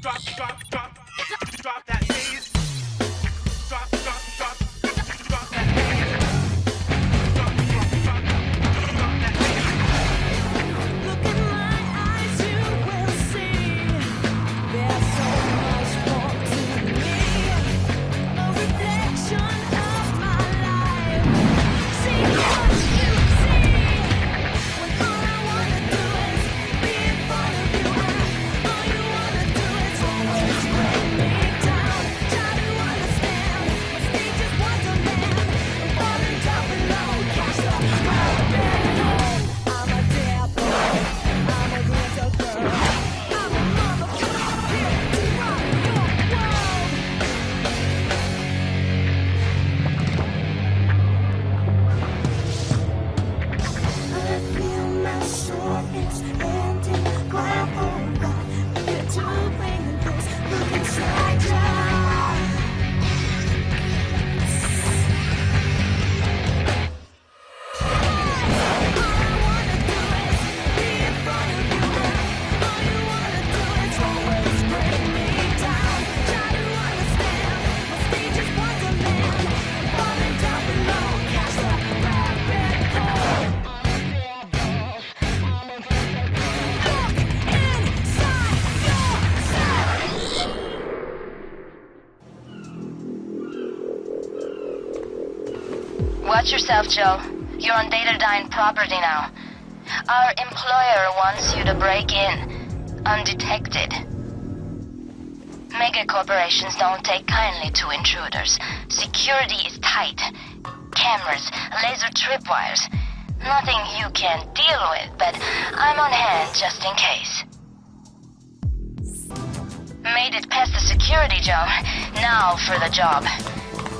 Drop that bass. Drop that bass. Drop that bass. Look in my eyes, you will see there's so much more to me. A reflection of my life. See what you see. When all I wanna do is be in front of you, and all you wanna do is always bring me down. Try to understand. My stage is wonderland. I'm falling down below. Catch the crowd. I'm a devil. I'm a glitter girl. I'm a motherfucker here to rock your world. I feel my soul is ending. Grab hold on. You're doing this. Look inside ya. Watch yourself, Joe. You're on Datadyne property now. Our employer wants you to break in, undetected. Mega corporations don't take kindly to intruders. Security is tight. Cameras, laser tripwires. Nothing you can't deal with, but I'm on hand just in case. Made it past the security, Joe. Now for the job.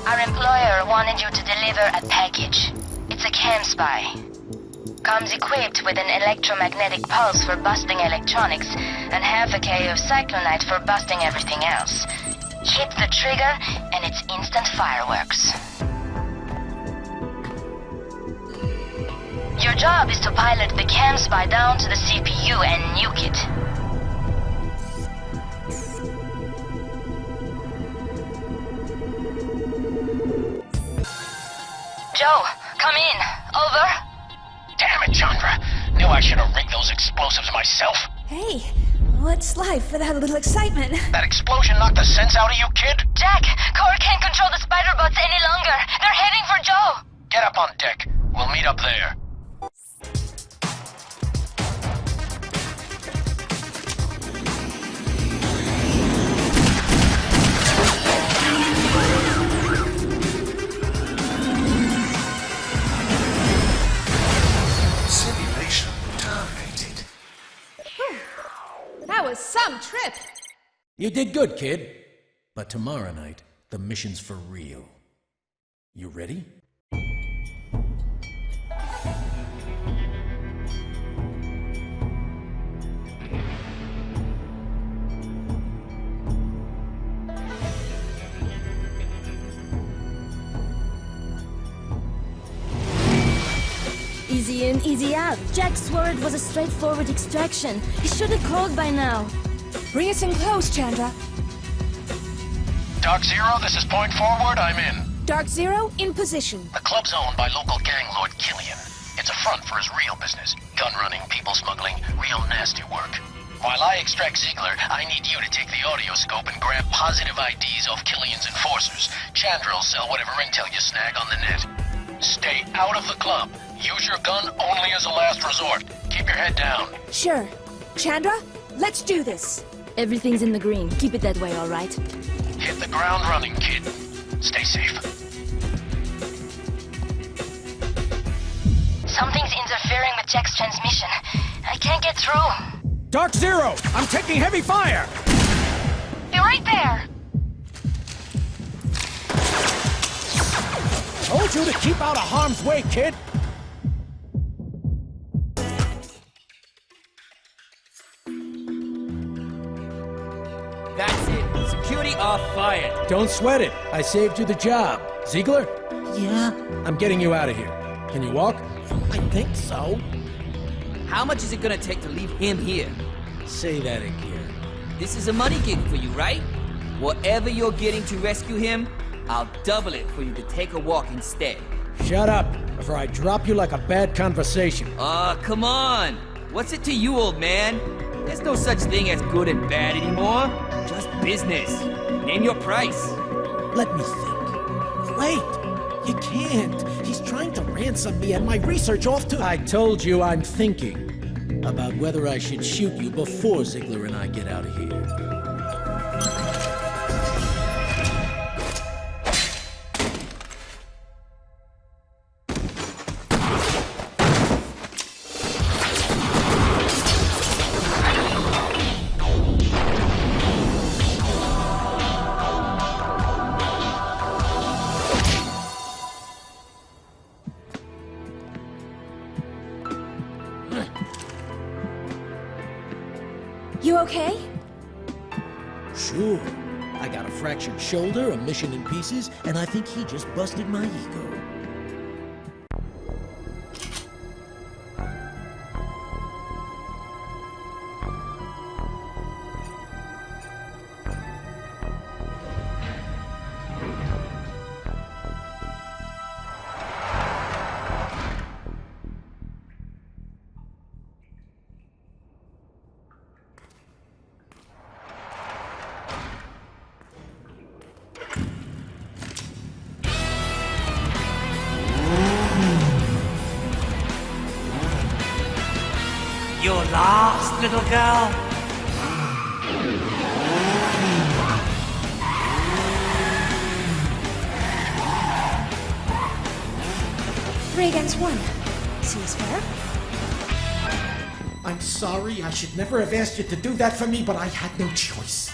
Our employer wanted you to deliver a package. It's a cam spy. Comes equipped with an electromagnetic pulse for busting electronics and half a K of cyclonite for busting everything else. Hit the trigger and it's instant fireworks. Your job is to pilot the cam spy down to the CPU and nuke it. Joe, come in. Over. Damn it, Chandra. Knew I should have rigged those explosives myself. Hey, what's life without a little excitement? That explosion knocked the sense out of you, kid? Jack, Core can't control the spider bots any longer. They're heading for Joe. Get up on deck. We'll meet up there. Simulation terminated. That was some trip. You did good, kid. But tomorrow night, the mission's for real. You ready? Easy in, easy out. Jack swore it was a straightforward extraction. He should have called by now. Bring us in close, Chandra. Dark Zero, this is Point Forward. I'm in. Dark Zero, in position. The club's owned by local gang lord Killian. It's a front for his real business. Gun running, people smuggling, real nasty work. While I extract Ziegler, I need you to take the audio scope and grab positive IDs off Killian's enforcers. Chandra will sell whatever intel you snag on the net. Stay out of the club. Use your gun only as a last resort. Keep your head down. Sure. Chandra, let's do this. Everything's in the green. Keep it that way, all right? Hit the ground running, kid. Stay safe. Something's interfering with Jack's transmission. I can't get through. Dark Zero! I'm taking heavy fire! Be right there. Told you to keep out of harm's way, kid! That's it. Security are fired. Don't sweat it. I saved you the job. Ziegler? Yeah? I'm getting you out of here. Can you walk? I think so. How much is it gonna take to leave him here? Say that again. this is a money gig for you, right? Whatever you're getting to rescue him, I'll double it for you to take a walk instead. Shut up, before I drop you like a bad conversation. Aw, come on. What's it to you, old man? There's no such thing as good and bad anymore. Just business. Name your price. Let me think. Wait, you can't. He's trying to ransom me and my research off to... I told you I'm thinking about whether I should shoot you before Ziegler and I get out of here. You okay? Sure. I got a fractured shoulder, a mission in pieces, and I think he just busted my ego. You're lost, little girl. 3 against 1. Seems fair. I'm sorry, I should never have asked you to do that for me, but I had no choice.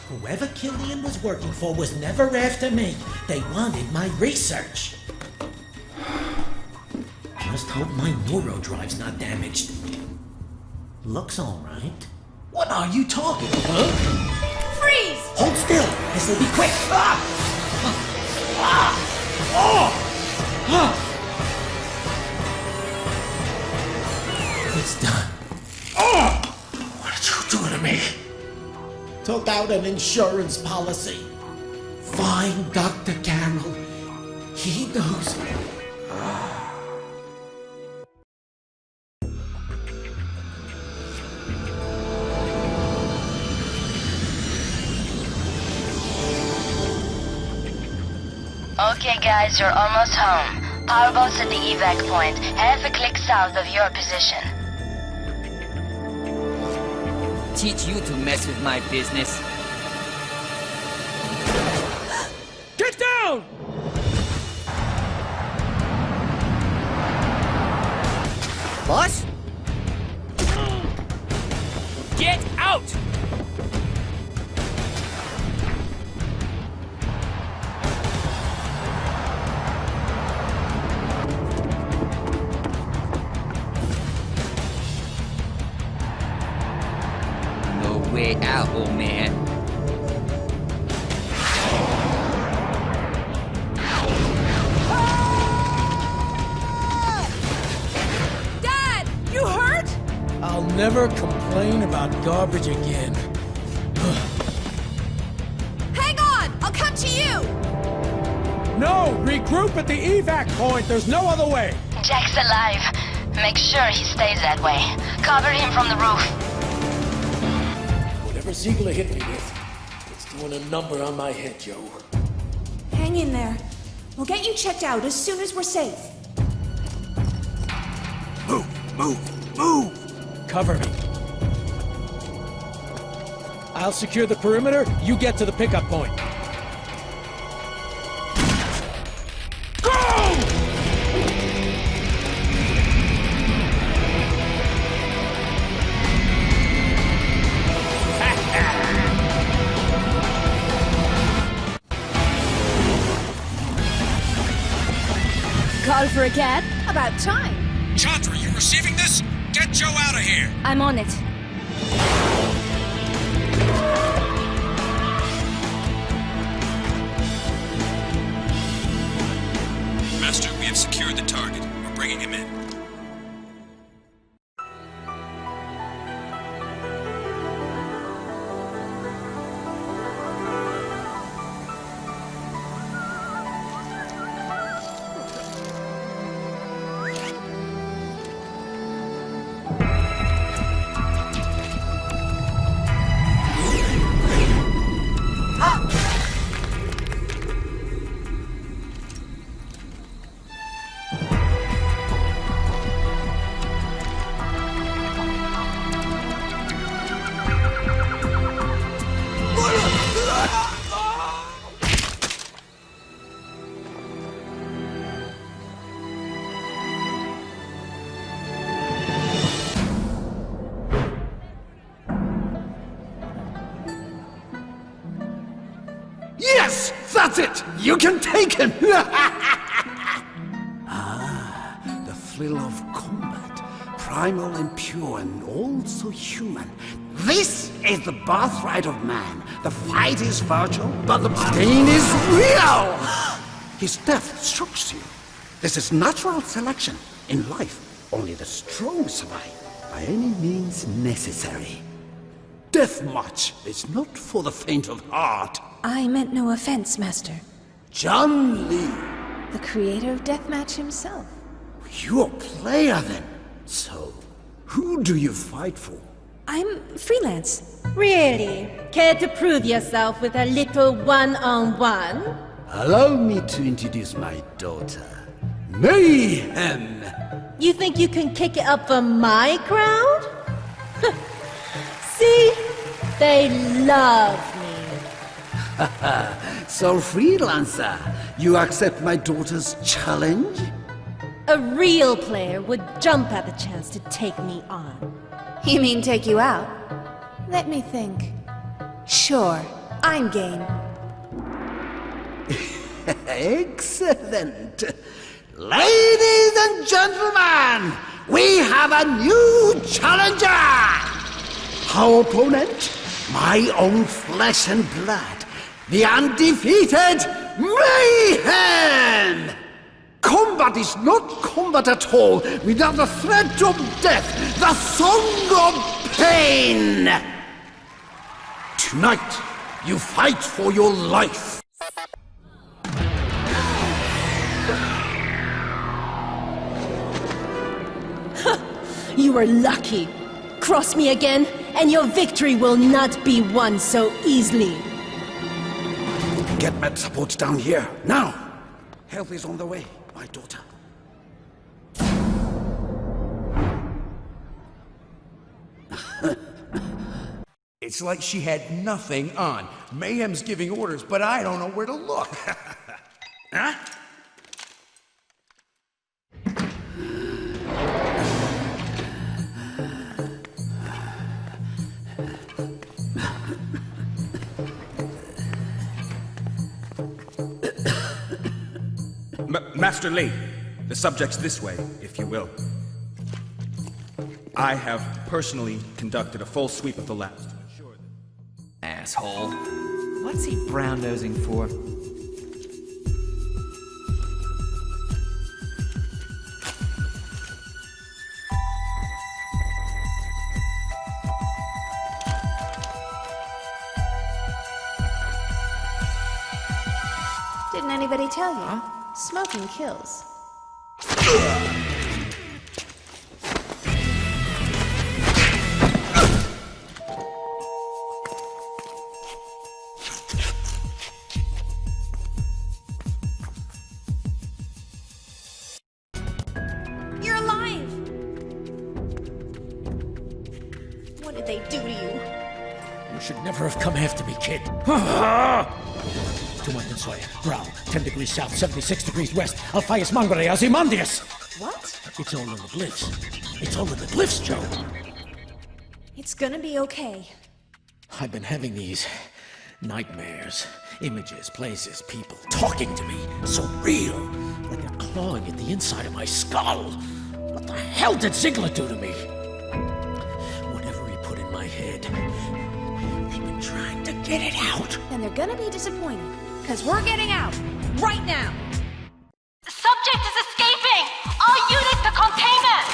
Whoever Killian was working for was never after me. They wanted my research. Just hope my neurodrive's not damaged. Looks all right. What are you talking about? Freeze! Hold still! This'll be quick! Ah! Ah! Oh! Ah! It's done. Oh! What did you do to me? Took out an insurance policy. Find Dr. Carroll. He knows. Okay, guys, you're almost home. Powerboat's at the evac point, half a click south of your position. Teach you to mess with my business. Get down! Boss? Get out! No way out, old man. Dad, you hurt? I'll never complain about garbage again. Hang on, I'll come to you. No! Regroup at the evac point! There's no other way! Jack's alive. Make sure he stays that way. Cover him from the roof. Whatever Ziegler hit me with, it's doing a number on my head, Joe. Hang in there. We'll get you checked out as soon as we're safe. Move! Cover me. I'll secure the perimeter, you get to the pickup point. Call for a cab? About time. Chandra, you receiving this? Get Joe out of here! I'm on it. Master, we have secured the target. We're bringing him in. That's it! You can take him! The thrill of combat, primal and pure and also human. This is the birthright of man. The fight is virtual, but the pain is real! His death shocks you. This is natural selection. In life, only the strong survive, by any means necessary. Deathmatch is not for the faint of heart. I meant no offense, Master. John Lee. The creator of Deathmatch himself. You're a player then. So, who do you fight for? I'm freelance. Really? Care to prove yourself with a little one-on-one? Allow me to introduce my daughter, Mayhem. You think you can kick it up for my crowd? See? They love me. So, freelancer, you accept my daughter's challenge? A real player would jump at the chance to take me on. You mean take you out? Let me think. Sure, I'm game. Excellent. Ladies and gentlemen, we have a new challenger! Our opponent, my own flesh and blood, the undefeated Mayhem! Combat is not combat at all without the threat of death, the song of pain! Tonight, you fight for your life. You were lucky. Cross me again, and your victory will not be won so easily. Get med support down here, now! Help is on the way, my daughter. It's like she had nothing on. Mayhem's giving orders, but I don't know where to look. Huh? Master Lee, the subject's this way, if you will. I have personally conducted a full sweep of the labs to ensure that... Asshole. What's he brown-nosing for? Didn't anybody tell you? Smoking kills. You're alive! What did they do to you? You should never have come after me, kid. 2 months in Sawyer, Brown, 10 degrees south, 76 degrees west, Alphaeus Mongoliae, Ozymandias! What? It's all in the glyphs. It's all in the glyphs, Joe. It's gonna be okay. I've been having these nightmares. Images, places, people talking to me. So real. Like they're clawing at the inside of my skull. What the hell did Ziegler do to me? Whatever he put in my head, they've been trying to get it out. And they're gonna be disappointed. Because we're getting out. Right now. The subject is escaping! All units to containment!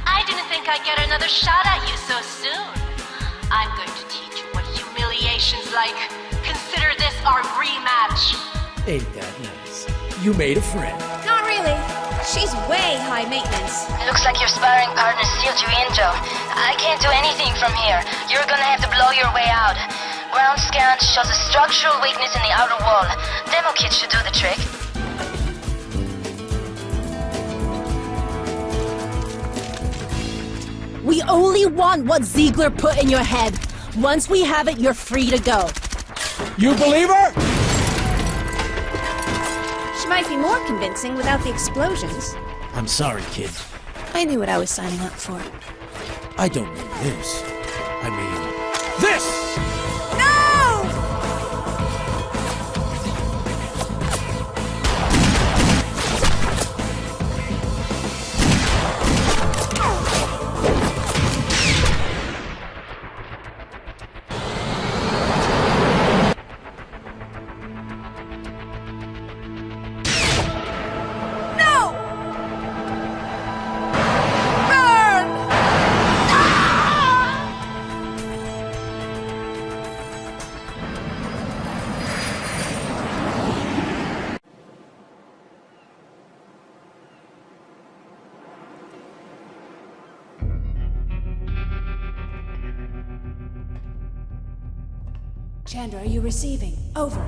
I didn't think I'd get another shot at you so soon. I'm going to teach you what humiliation's like. Consider this our rematch. Ain't that nice? You made a friend. Not really. She's way high maintenance. Looks like your sparring partner sealed you in, Joe. I can't do anything from here. You're gonna have to blow your way out. Ground scan shows a structural weakness in the outer wall. Demo kit should do the trick. We only want what Ziegler put in your head. Once we have it, you're free to go. You believe her? She might be more convincing without the explosions. I'm sorry, kid. I knew what I was signing up for. I don't mean this. I mean this! No! Chandra, are you receiving? Over.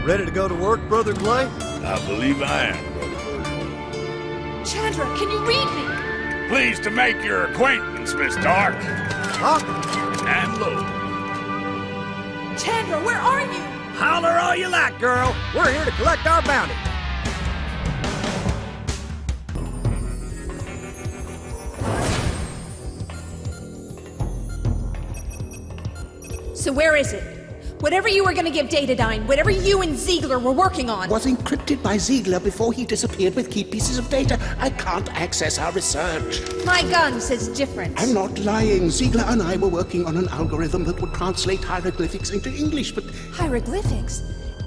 Ready to go to work, Brother Clay? I believe I am, Brother Virgil. Chandra, can you read me? Pleased to make your acquaintance, Miss Dark. Huh? And Lou. Chandra, where are you? Holler all you like, girl. We're here to collect our bounty. So where is it? Whatever you were gonna give Datadyne, whatever you and Ziegler were working on. Was encrypted by Ziegler before he disappeared with key pieces of data. I can't access our research. My gun says different. I'm not lying. Ziegler and I were working on an algorithm that would translate hieroglyphics into English, but... Hieroglyphics?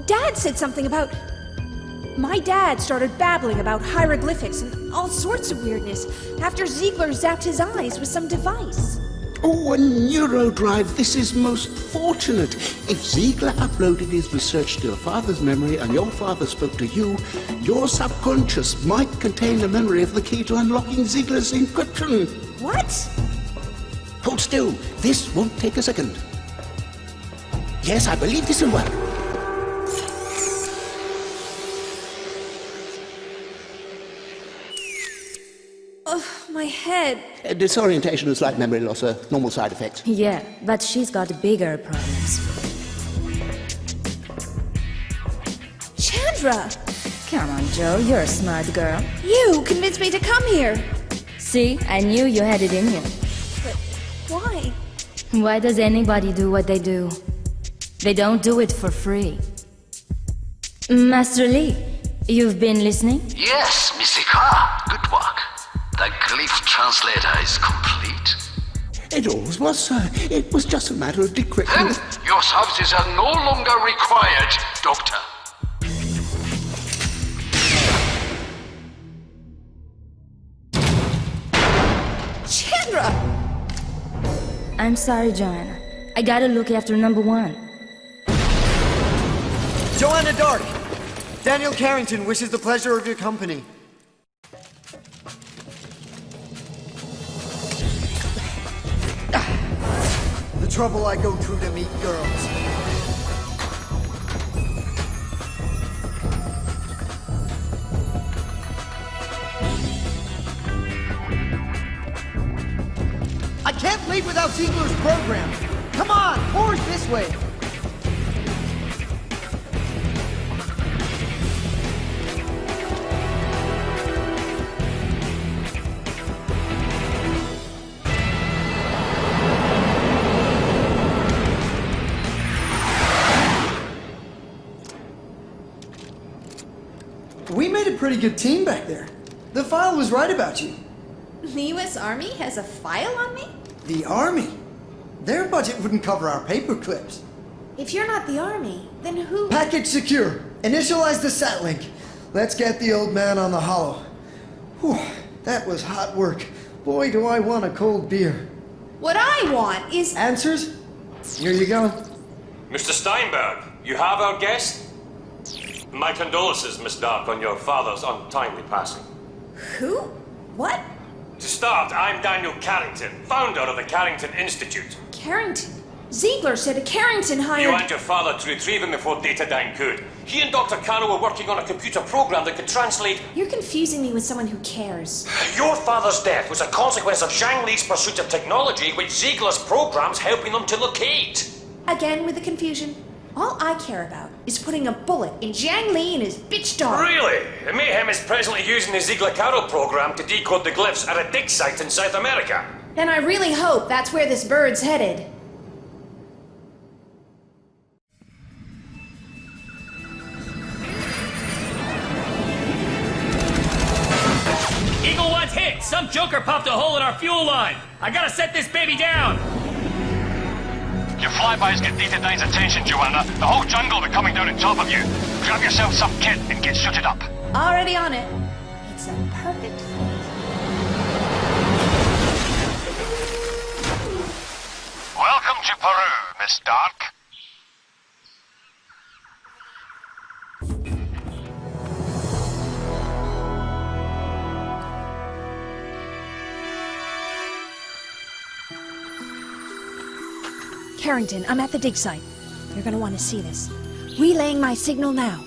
Dad said something about... My dad started babbling about hieroglyphics and all sorts of weirdness after Ziegler zapped his eyes with some device. Oh, a neurodrive. This is most fortunate. If Ziegler uploaded his research to your father's memory and your father spoke to you, your subconscious might contain the memory of the key to unlocking Ziegler's encryption. What? Hold still. This won't take a second. Yes, I believe this will work. Ugh, my head. Disorientation and slight memory loss are normal side effects. Yeah, but she's got bigger problems. Chandra! Come on, Joe, you're a smart girl. You convinced me to come here. See, I knew you had it in you. But why? Why does anybody do what they do? They don't do it for free. Master Lee, you've been listening? Yes, Missy Carr. Good work. The glyph translator is complete. It always was, sir. It was just a matter of decrypting. Then your services are no longer required, Doctor. Chandra! I'm sorry, Joanna. I gotta look after number one. Joanna Dark! Daniel Carrington wishes the pleasure of your company. The trouble I go through to meet girls. I can't leave without Ziegler's program. Come on, forge this way. We made a pretty good team back there. The file was right about you. The U.S. Army has a file on me? The Army? Their budget wouldn't cover our paper clips. If you're not the Army, then who? Package secure. Initialize the sat link. Let's get the old man on the hollow. Whew, that was hot work. Boy, do I want a cold beer. What I want is... Answers? Here you go. Mr. Steinberg, you have our guest? My condolences, Miss Dark, on your father's untimely passing. Who? What? To start, I'm Daniel Carrington, founder of the Carrington Institute. Carrington? Ziegler said a Carrington hired... You and your father to retrieve him before Datadyne could. He and Dr. Cano were working on a computer program that could translate... You're confusing me with someone who cares. Your father's death was a consequence of Zhang Li's pursuit of technology, which Ziegler's program's helping them to locate. Again with the confusion. All I care about is putting a bullet in Zhang Li and his bitch dog. Really? Mayhem is presently using the Ziegler-Caro program to decode the glyphs at a dig site in South America. Then I really hope that's where this bird's headed. Eagle One's hit! Some joker popped a hole in our fuel line! I gotta set this baby down! Your flybys get Datadyne's attention, Joanna. The whole jungle will be coming down on top of you. Grab yourself some kit and get suited up. Already on it. It's a perfect fit. Welcome to Peru, Miss Dark. Carrington, I'm at the dig site. You're gonna want to see this. Relaying my signal now.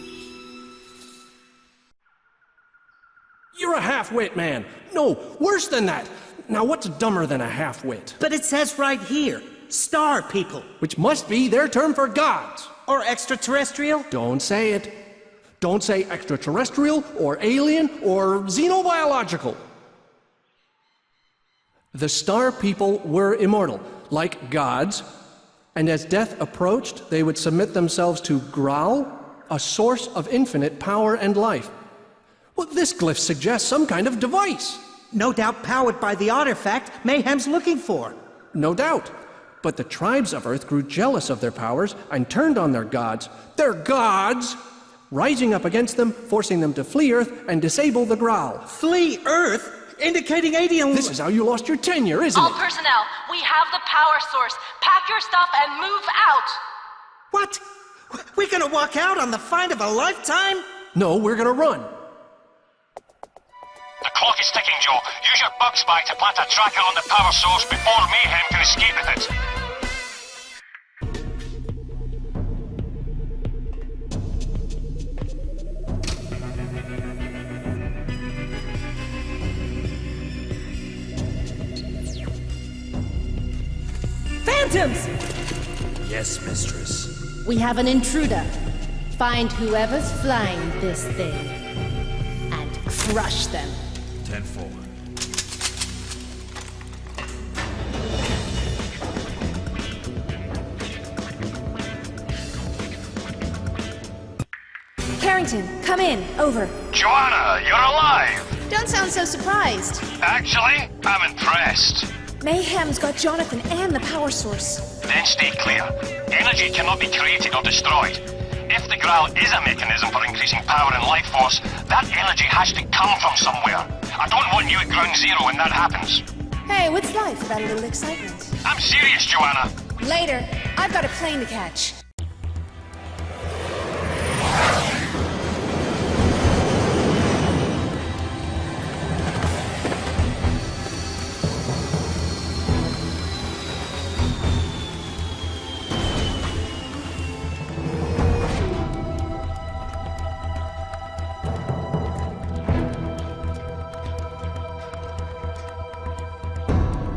You're a half-wit, man. No, worse than that. Now, what's dumber than a half-wit? But it says right here, star people. Which must be their term for gods. Or extraterrestrial? Don't say it. Don't say extraterrestrial, or alien, or xenobiological. The star people were immortal, like gods, and as death approached, they would submit themselves to Graal, a source of infinite power and life. Well, this glyph suggests some kind of device. No doubt powered by the artifact Mayhem's looking for. No doubt. But the tribes of Earth grew jealous of their powers and turned on their gods. Their gods! Rising up against them, forcing them to flee Earth and disable the Graal. Flee Earth? Indicating alien... This is how you lost your tenure, isn't All it? personnel, we have the power source. Pack your stuff and move out! What? We're gonna walk out on the find of a lifetime? No, we're gonna run. The clock is ticking, Joe. Use your bug spy to plant a tracker on the power source before Mayhem can escape with it. Phantoms! Yes, mistress. We have an intruder. Find whoever's flying this thing and crush them. 10-4. Carrington, come in. Over. Joanna, you're alive! Don't sound so surprised. Actually, I'm impressed. Mayhem's got Jonathan and the power source. Then stay clear. Energy cannot be created or destroyed. If the Graal is a mechanism for increasing power and life force, that energy has to come from somewhere. I don't want you at ground zero when that happens. Hey, what's life without a little excitement? I'm serious, Joanna. Later. I've got a plane to catch.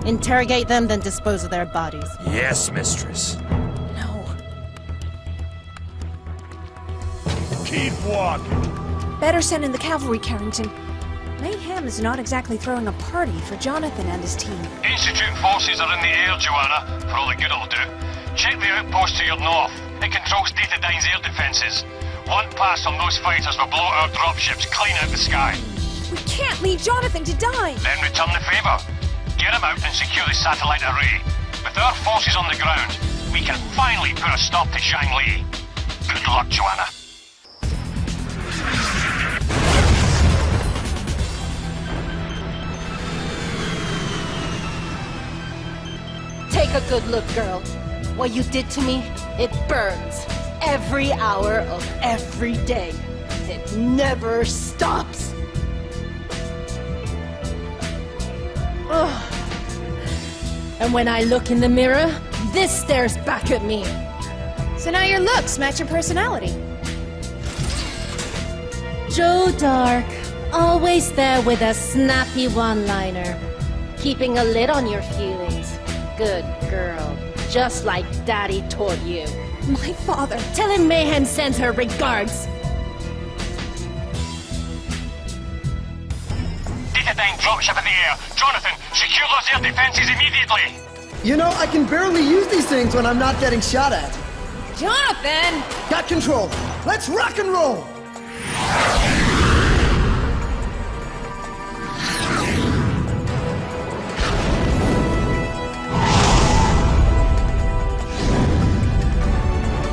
Interrogate them, then dispose of their bodies. Yes, mistress. No. Keep walking. Better send in the cavalry, Carrington. Mayhem is not exactly throwing a party for Jonathan and his team. Institute forces are in the air, Joanna, for all the good it'll do. Check the outpost to your north. It controls Datadyne's air defenses. One pass on those fighters will blow our dropships clean out the sky. We can't leave Jonathan to die! Then return the favor. Get him out and secure the satellite array. With our forces on the ground, we can finally put a stop to Shang-Li. Good luck, Joanna. Take a good look, girl. What you did to me, it burns. Every hour of every day. It never stops. Ugh. And when I look in the mirror, this stares back at me. So now your looks match your personality. Joe Dark, always there with a snappy one-liner. Keeping a lid on your feelings. Good girl. Just like Daddy taught you. My father. Tell him Mayhem sends her regards. Datadyne dropship in the air. Jonathan, secure those air defenses immediately. You know, I can barely use these things when I'm not getting shot at. Jonathan! Got control. Let's rock and roll!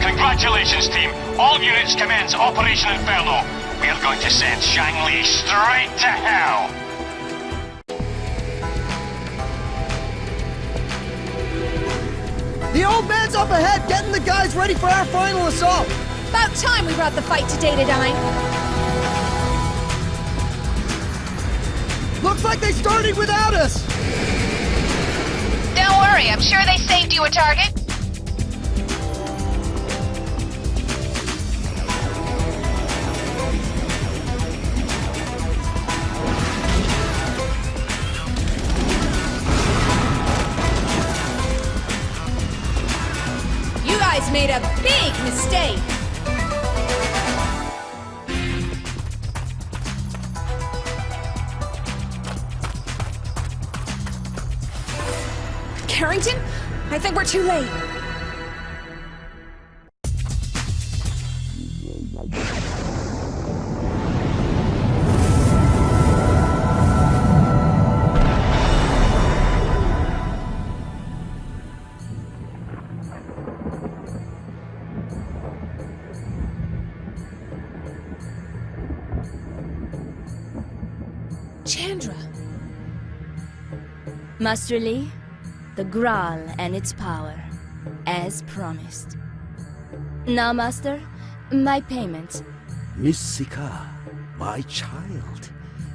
Congratulations, team. All units commence Operation Inferno. We are going to send Shang-Li straight to hell. The old man's up ahead, getting the guys ready for our final assault. About time we brought the fight to Datadyne. Looks like they started without us. Don't worry, I'm sure they saved you a target. made a big mistake. Carrington? I think we're too late. Chandra. Master Lee, the Graal and its power, as promised. Now, Master, my payment. Miss Sika, my child,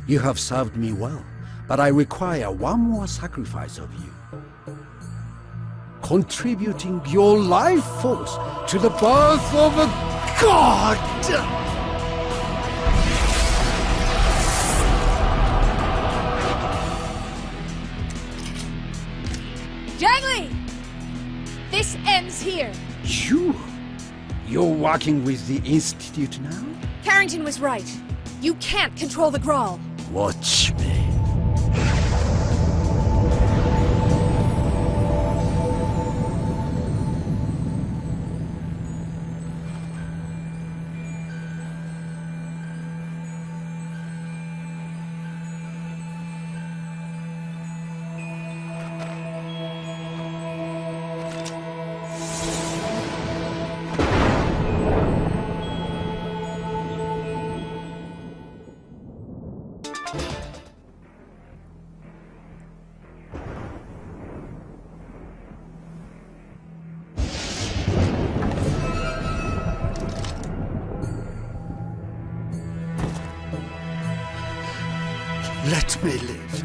you have served me well, but I require one more sacrifice of you. Contributing your life force to the birth of a god! Jiangli! This ends here. You're working with the Institute now? Carrington was right. You can't control the Graal. Watch me. Let me live.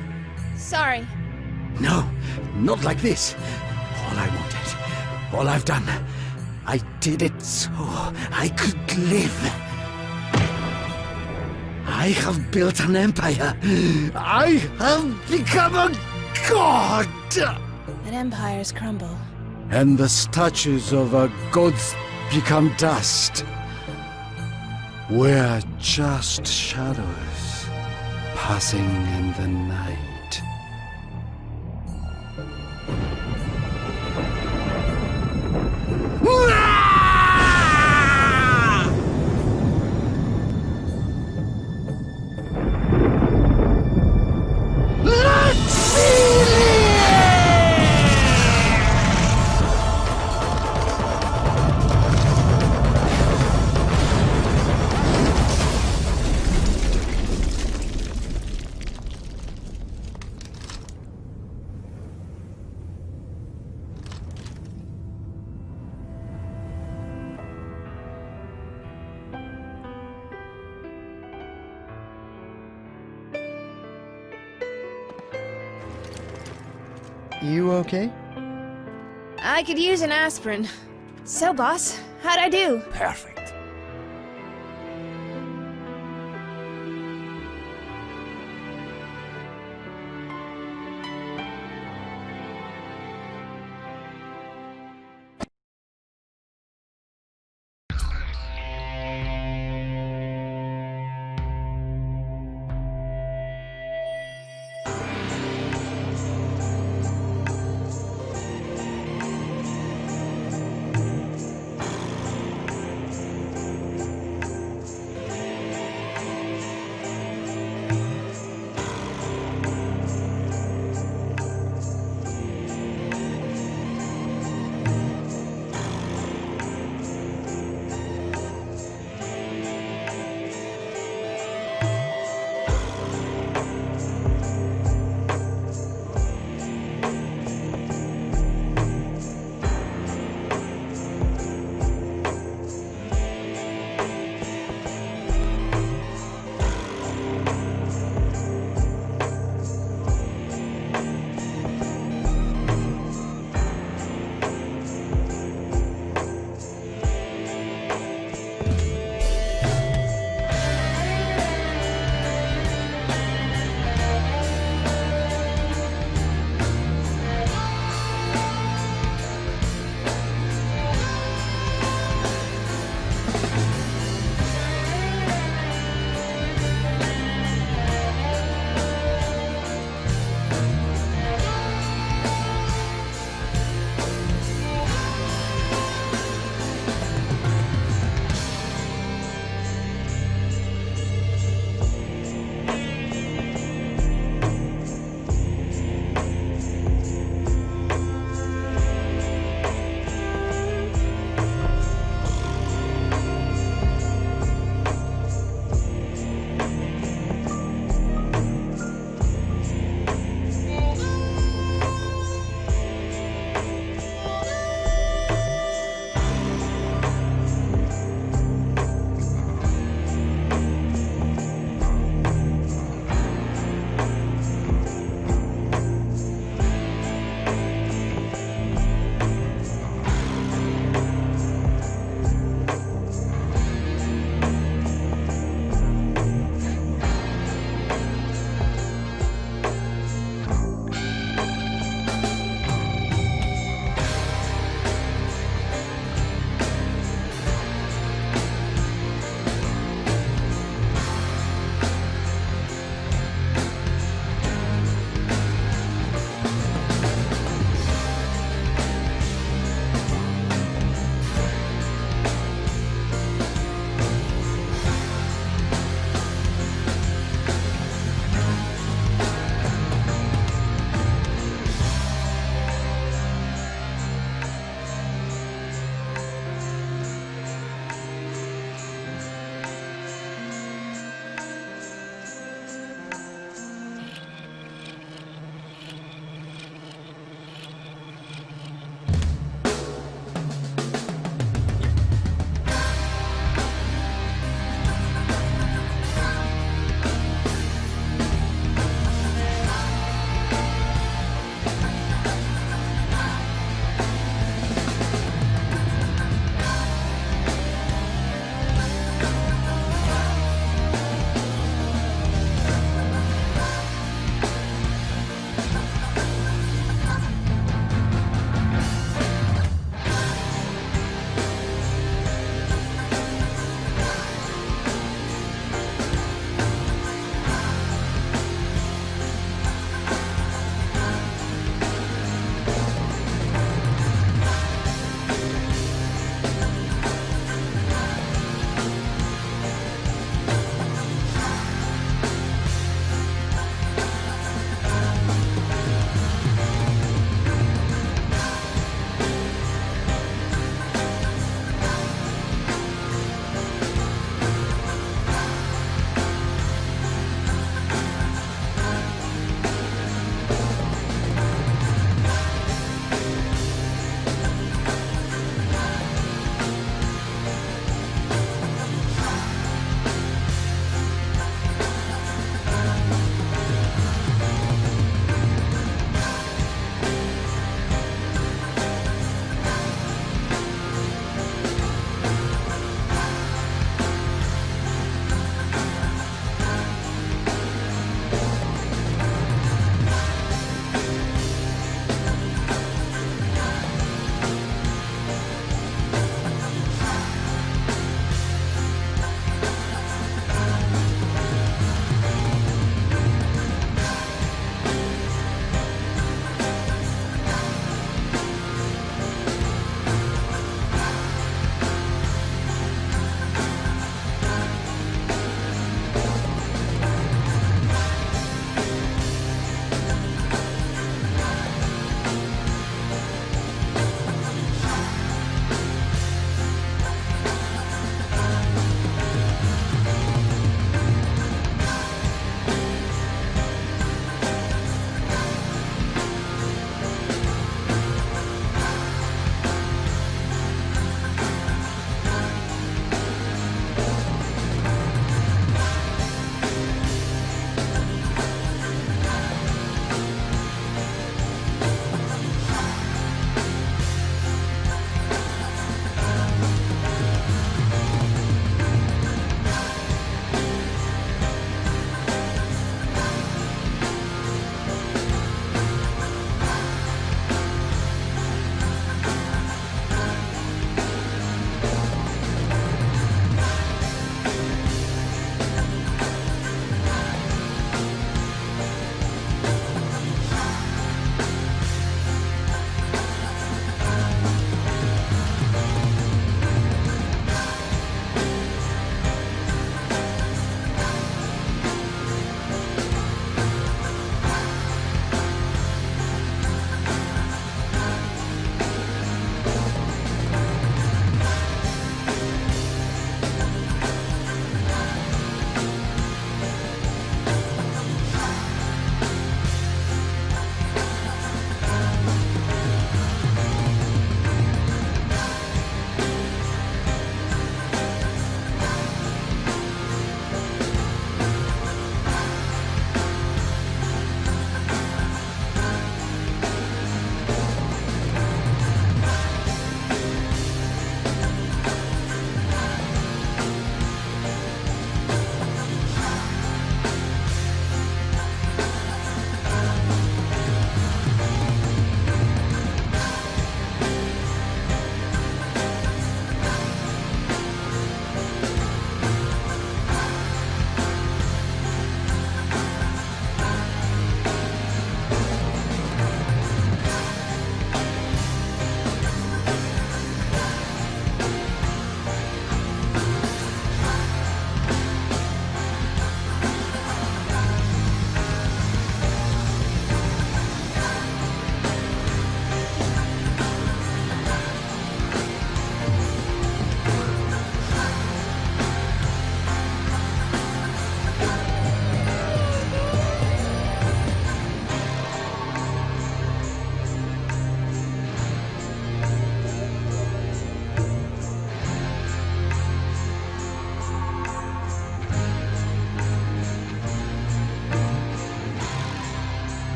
Sorry. No, not like this. All I wanted, all I've done, I did it so I could live. I have built an empire. I have become a god. And empires crumble. And the statues of our gods become dust. We're just shadows passing in the night. You okay? I could use an aspirin. So, boss, how'd I do? Perfect.